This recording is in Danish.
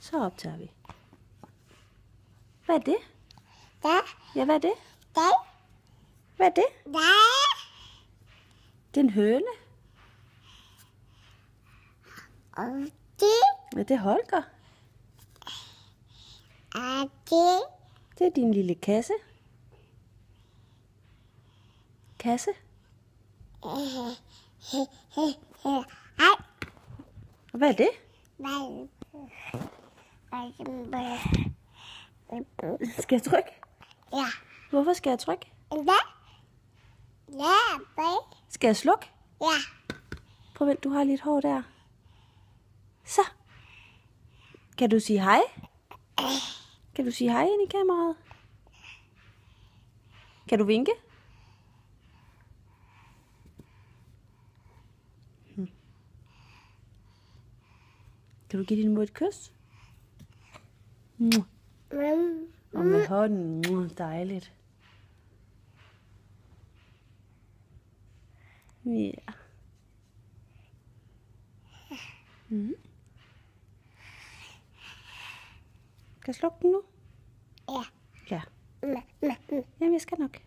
Så optager vi. Hvad er det? Da. Ja, hvad er det? Da. Hvad er det? Da. Det er en høne. Og det Ja, det er Holger. er det. Det er din lille kasse. Kasse. Hej. Og hvad er det? Skal jeg trykke? Ja. Hvorfor skal jeg trykke? Da. Ja, Skal jeg slukke? ja. Prøv at vent, du har lidt hår der. Så. Kan du sige hej? Kan du sige hej ind i kameraet? Kan du vinke? Kan du give din mor et kys? Og med hånden. Dejligt. Ja. Kan jeg slukke den nu? Ja. Ja. Jamen, jeg skal nok.